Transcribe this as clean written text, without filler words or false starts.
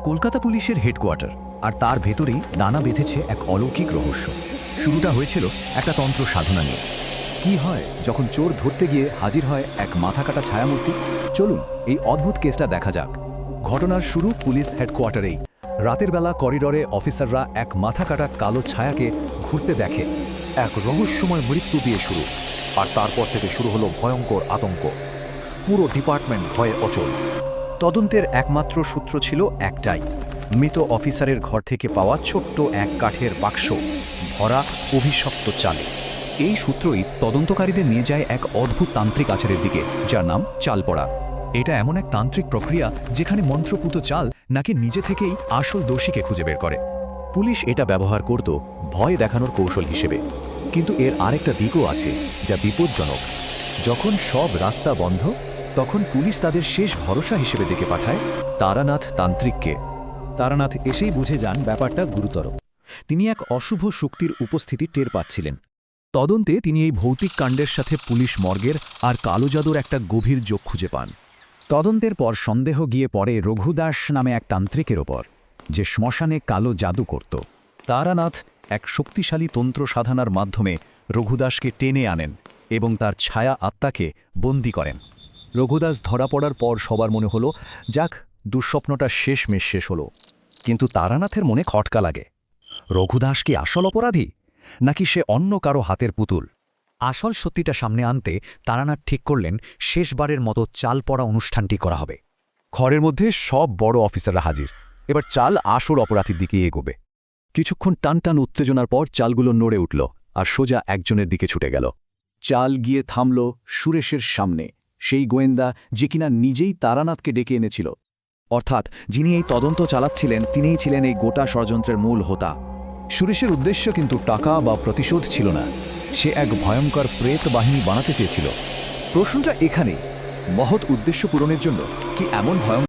কলকাতা পুলিশের হেডকোয়ার্টার, আর তার ভেতরেই দানা বেঁধেছে এক অলৌকিক রহস্য। শুরুটা হয়েছিল একটা তন্ত্র সাধনা নিয়ে। কি হয় যখন চোর ধরতে গিয়ে হাজির হয় এক মাথাকাটা ছায়ামূর্তি? চলুন এই অদ্ভুত কেসটা দেখা যাক। ঘটনার শুরু পুলিশ হেডকোয়ার্টারেই। রাতের বেলা করিডরে অফিসাররা এক মাথাকাটা কালো ছায়াকে ঘুরতে দেখে। এক রহস্যময় মৃত্যু দিয়ে শুরু, আর তারপর থেকে শুরু হলো ভয়ঙ্কর আতঙ্ক। পুরো ডিপার্টমেন্ট ভয়ে অচল। তদন্তের একমাত্র সূত্র ছিল একটাই, মৃত অফিসারের ঘর থেকে পাওয়া ছোট্ট এক কাঠের বাক্স ভরা অভিশপ্ত চালে। এই সূত্রই তদন্তকারীদের নিয়ে যায় এক অদ্ভুত তান্ত্রিক আচারের দিকে, যার নাম চাল পড়া। এটা এমন এক তান্ত্রিক প্রক্রিয়া যেখানে মন্ত্রপুত চাল নাকি নিজে থেকেই আসল দোষীকে খুঁজে বের করে। পুলিশ এটা ব্যবহার করত ভয় দেখানোর কৌশল হিসেবে, কিন্তু এর আরেকটা দিকও আছে যা বিপজ্জনক। যখন সব রাস্তা বন্ধ, তখন পুলিশ তাদের শেষ ভরসা হিসেবে ডেকে পাঠায় তারানাথ তান্ত্রিককে। তারানাথ এসেই বুঝে যান ব্যাপারটা গুরুতর। তিনি এক অশুভ শক্তির উপস্থিতি টের পাচ্ছিলেন। তদন্তে তিনি এই ভৌতিক কাণ্ডের সাথে পুলিশ মর্গের আর কালো জাদুর একটা গভীর যোগ খুঁজে পান। তদন্তের পর সন্দেহ গিয়ে পড়ে রঘুদাস নামে এক তান্ত্রিকের ওপর, যে শ্মশানে কালো জাদু করত। তারানাথ এক শক্তিশালী তন্ত্র সাধনার মাধ্যমে রঘুদাসকে টেনে আনেন এবং তার ছায়া আত্মাকে বন্দী করেন। রঘুদাস ধরা পড়ার পর সবার মনে হলো, যাক, দুঃস্বপ্নটা শেষমেশ শেষ হলো। কিন্তু তারানাথের মনে খটকা লাগে। রঘুদাস কি আসল অপরাধী, নাকি সে অন্য কারো হাতের পুতুল? আসল সত্যিটা সামনে আনতে তারানাথ ঠিক করলেন শেষবারের মতো চাল পড়া অনুষ্ঠানটি করা হবে। ঘরের মধ্যে সব বড় অফিসাররা হাজির। এবার চাল আসল অপরাধীর দিকে এগোবে। কিছুক্ষণ টানটান উত্তেজনার পর চালগুলো নড়ে উঠল আর সোজা একজনের দিকে ছুটে গেল। চাল গিয়ে থামল সুরেশের সামনে, সেই গোয়েন্দা যে কিনা নিজেই তারানাথকে ডেকে এনেছিল। অর্থাৎ যিনি এই তদন্ত চালাচ্ছিলেন তিনিই ছিলেন এই গোটা ষড়যন্ত্রের মূল হোতা। সুরেশের উদ্দেশ্য কিন্তু টাকা বা প্রতিশোধ ছিল না, সে এক ভয়ঙ্কর প্রেত বাহিনী বানাতে চেয়েছিল। প্রশ্নটা এখানেই, মহৎ উদ্দেশ্য পূরণের জন্য কি এমন ভয়ঙ্কর